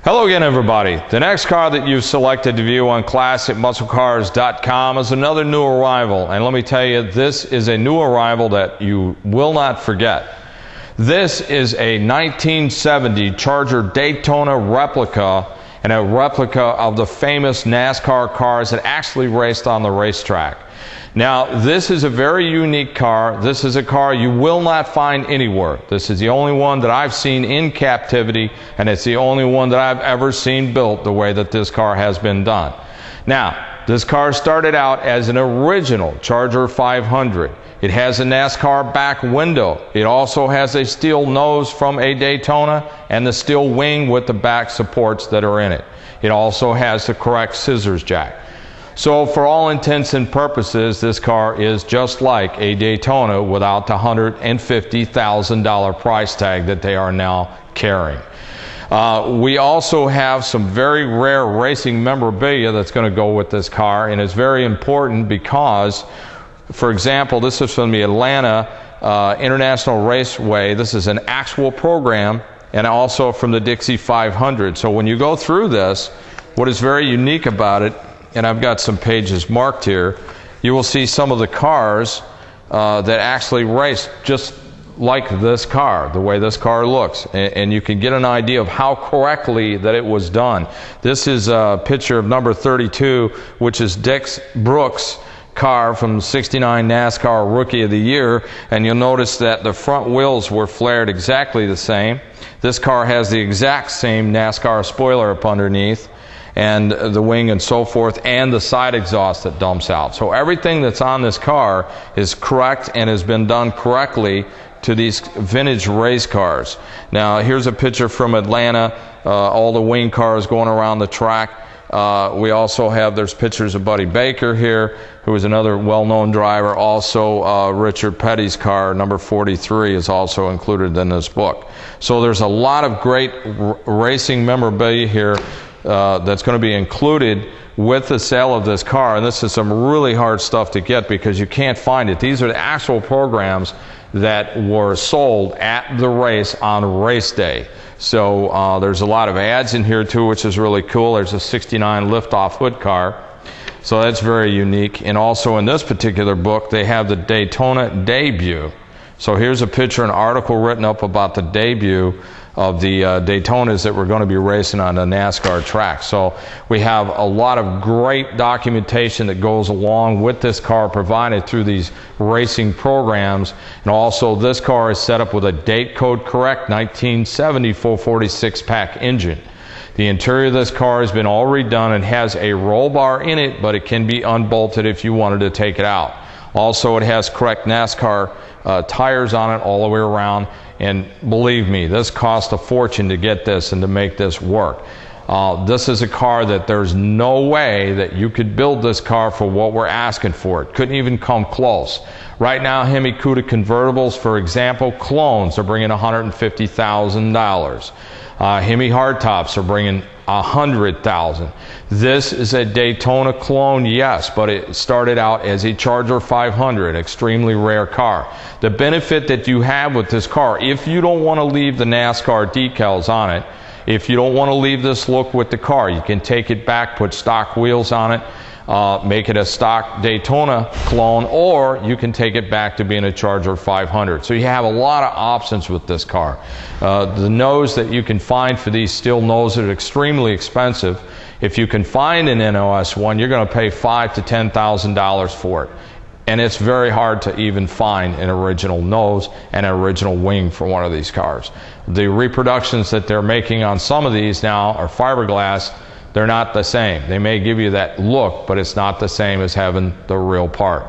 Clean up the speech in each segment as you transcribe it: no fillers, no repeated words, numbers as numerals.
Hello again, everybody. The next car that you've selected to view on ClassicMuscleCars.com is another new arrival. And let me tell you, this is a new arrival that you will not forget. This is a 1970 Charger Daytona replica, and a replica of the famous NASCAR cars that actually raced on the racetrack. Now, this is a very unique car. This is a car you will not find anywhere. This is the only one that I've seen in captivity, and it's the only one that I've ever seen built the way that this car has been done. Now, this car started out as an original Charger 500. It has a NASCAR back window. It also has a steel nose from a Daytona and the steel wing with the back supports that are in it. It also has the correct scissors jack. So for all intents and purposes, this car is just like a Daytona without the $150,000 price tag that they are now carrying. We also have some very rare racing memorabilia that's going to go with this car, and it's very important because, for example, this is from the Atlanta International Raceway. This is an actual program, and also from the Dixie 500. So when you go through this, what is very unique about it, and I've got some pages marked here, you will see some of the cars that actually race just like this car, the way this car looks, and you can get an idea of how correctly that it was done. This is a picture of number 32, which is Dick Brooks' car from '69 NASCAR Rookie of the Year, and you'll notice that the front wheels were flared exactly the same. This car has the exact same NASCAR spoiler up underneath, and the wing and so forth, and the side exhaust that dumps out. So everything that's on this car is correct and has been done correctly to these vintage race cars. Now here's a picture from Atlanta, all the wing cars going around the track. We also have, there's pictures of Buddy Baker here, who is another well-known driver. Also Richard Petty's car, number 43, is also included in this book. So there's a lot of great racing memorabilia here that's going to be included with the sale of this car, and this is some really hard stuff to get because you can't find it. These are the actual programs that were sold at the race on race day. So there's a lot of ads in here too, which is really cool. There's a '69 lift-off hood car, so that's very unique. And also in this particular book, they have the Daytona debut. So here's a picture, an article written up about the debut of the Daytonas that we're going to be racing on the NASCAR track. So we have a lot of great documentation that goes along with this car provided through these racing programs. And also this car is set up with a date code correct 1970 446 pack engine. The interior of this car has been all redone and has a roll bar in it, but it can be unbolted if you wanted to take it out. Also, it has correct NASCAR tires on it all the way around. And believe me, this cost a fortune to get this and to make this work. This is a car that there's no way that you could build this car for what we're asking for. It couldn't even come close. Right now, Hemi Cuda convertibles, for example, clones are bringing $150,000. Hemi hardtops are bringing $100,000. This is a Daytona clone, yes, but it started out as a Charger 500, extremely rare car. The benefit that you have with this car, if you don't want to leave the NASCAR decals on it, if you don't want to leave this look with the car, you can take it back, put stock wheels on it, make it a stock Daytona clone, or you can take it back to being a Charger 500. So you have a lot of options with this car. The nose that you can find for these steel noses are extremely expensive. If you can find an NOS one, you're going to pay $5,000 to $10,000 for it. And it's very hard to even find an original nose and an original wing for one of these cars. The reproductions that they're making on some of these now are fiberglass. They're not the same. They may give you that look, but it's not the same as having the real part.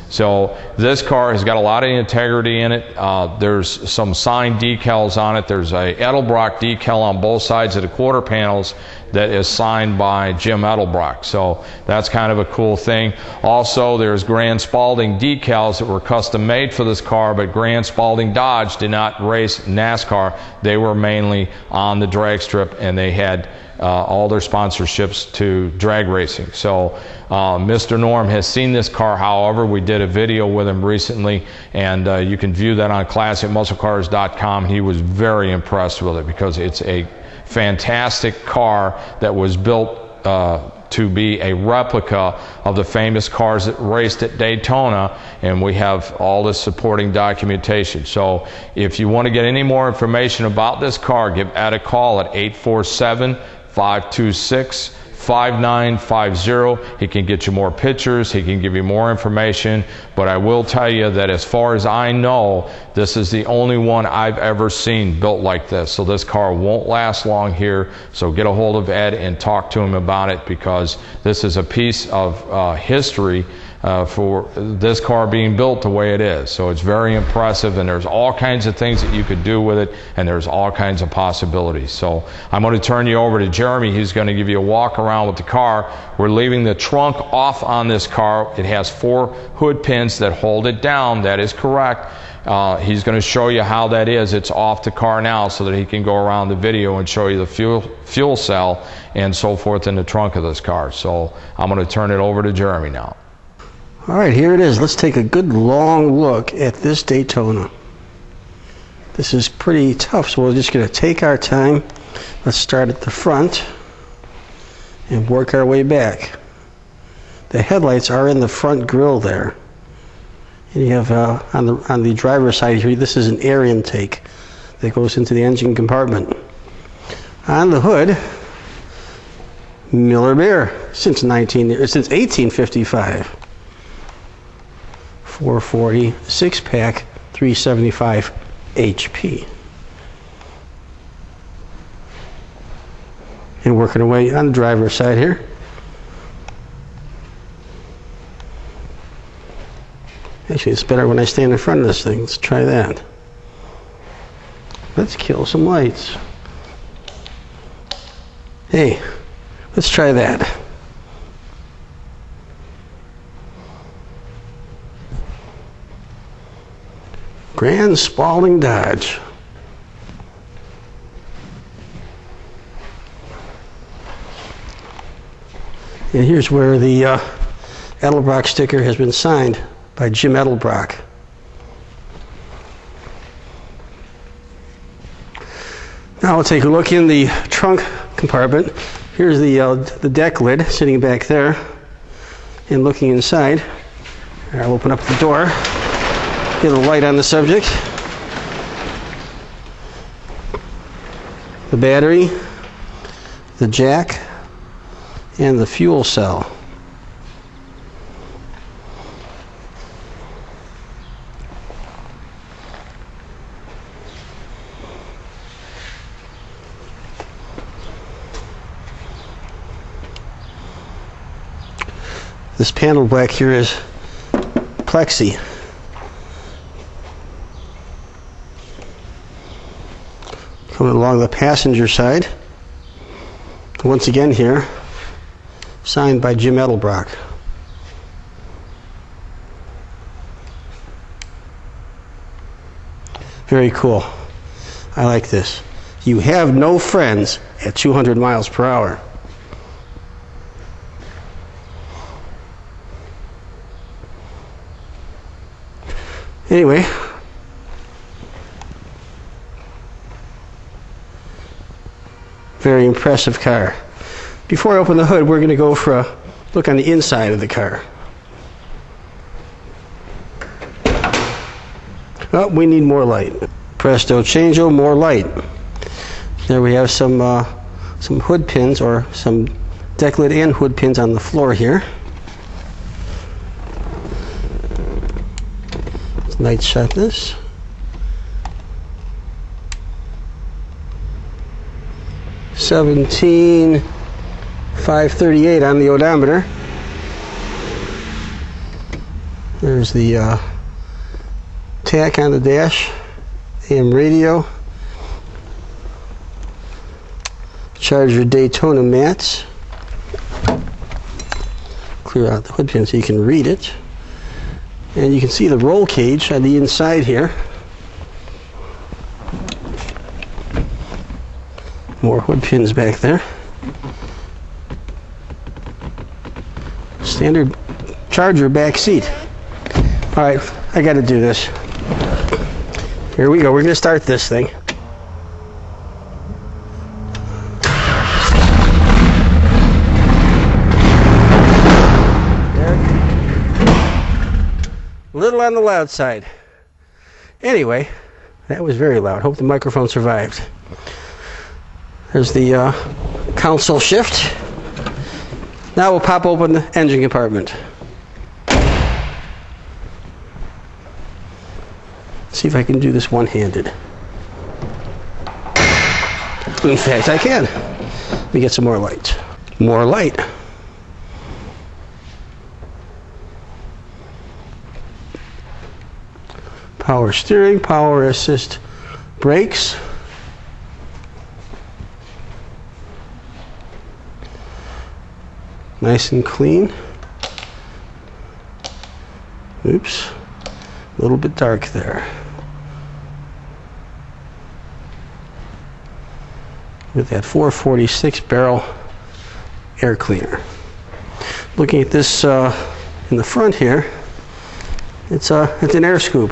So this car has got a lot of integrity in it. There's some signed decals on it. There's a Edelbrock decal on both sides of the quarter panels that is signed by Jim Edelbrock. So that's kind of a cool thing. Also, there's Grand Spalding decals that were custom made for this car, but Grand Spalding Dodge did not race NASCAR. They were mainly on the drag strip, and they had all their sponsorships to drag racing. So Mr. Norm has seen this car. However, we did a video with him recently, and you can view that on classicmusclecars.com. He was very impressed with it because it's a fantastic car that was built to be a replica of the famous cars that raced at Daytona, and we have all the supporting documentation. So if you want to get any more information about this car, give Ed a call at 847-526-5950. He can get you more pictures, he can give you more information, but I will tell you that as far as I know, this is the only one I've ever seen built like this. So this car won't last long here, so get a hold of Ed and talk to him about it, because this is a piece of history for this car being built the way it is. So it's very impressive, and there's all kinds of things that you could do with it, and there's all kinds of possibilities. So I'm going to turn you over to Jeremy. He's going to give you a walk around with the car. We're leaving the trunk off on this car. It has 4 hood pins that hold it down. That is correct. He's going to show you how that is. It's off the car now so that he can go around the video and show you the fuel cell and so forth in the trunk of this car. So I'm going to turn it over to Jeremy now. All right, here it is. Let's take a good long look at this Daytona. This is pretty tough, so we're just going to take our time. Let's start at the front and work our way back. The headlights are in the front grille there. And you have on the driver's side here, this is an air intake that goes into the engine compartment. On the hood, Miller Beer since 1855. 440 6-pack, 375 HP. And working away on the driver's side here. Actually, it's better when I stand in front of this thing. Let's try that. Let's kill some lights. Hey, let's try that. Grand Spalding Dodge. And here's where the Edelbrock sticker has been signed by Jim Edelbrock. Now we'll take a look in the trunk compartment. Here's the deck lid sitting back there. And looking inside, I'll open up the door, get a light on the subject. The battery, the jack, and the fuel cell. This panel back here is plexi. Coming along the passenger side, once again here, signed by Jim Edelbrock. Very cool. I like this. You have no friends at 200 miles per hour. Anyway, very impressive car. Before I open the hood, we're going to go for a look on the inside of the car. Oh, we need more light. Presto changeo, more light. There we have some hood pins, or some deck lid and hood pins on the floor here. Let's shut this. $17,538 on the odometer. There's the tack on the dash, AM radio, charge your Daytona mats. Clear out the hood pin so you can read it. And you can see the roll cage on the inside here. More hood pins back there. Standard Charger back seat. All right, I got to do this. Here we go. We're going to start this thing. A little on the loud side. Anyway, that was very loud. Hope the microphone survived. There's the console shift. Now we'll pop open the engine compartment. See if I can do this one-handed. In fact, I can. Let me get some more light. More light. Power steering, power assist brakes. Nice and clean. Oops. A little bit dark there. With that 446 barrel air cleaner. Looking at this in the front here, it's an air scoop.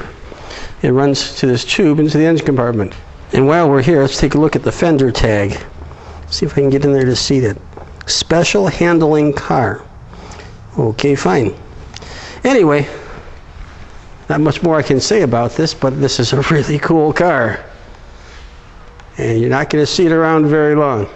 It runs to this tube into the engine compartment. And while we're here, let's take a look at the fender tag. See if I can get in there to see that. Special handling car. Okay, fine. Anyway, not much more I can say about this, but this is a really cool car. And you're not going to see it around very long.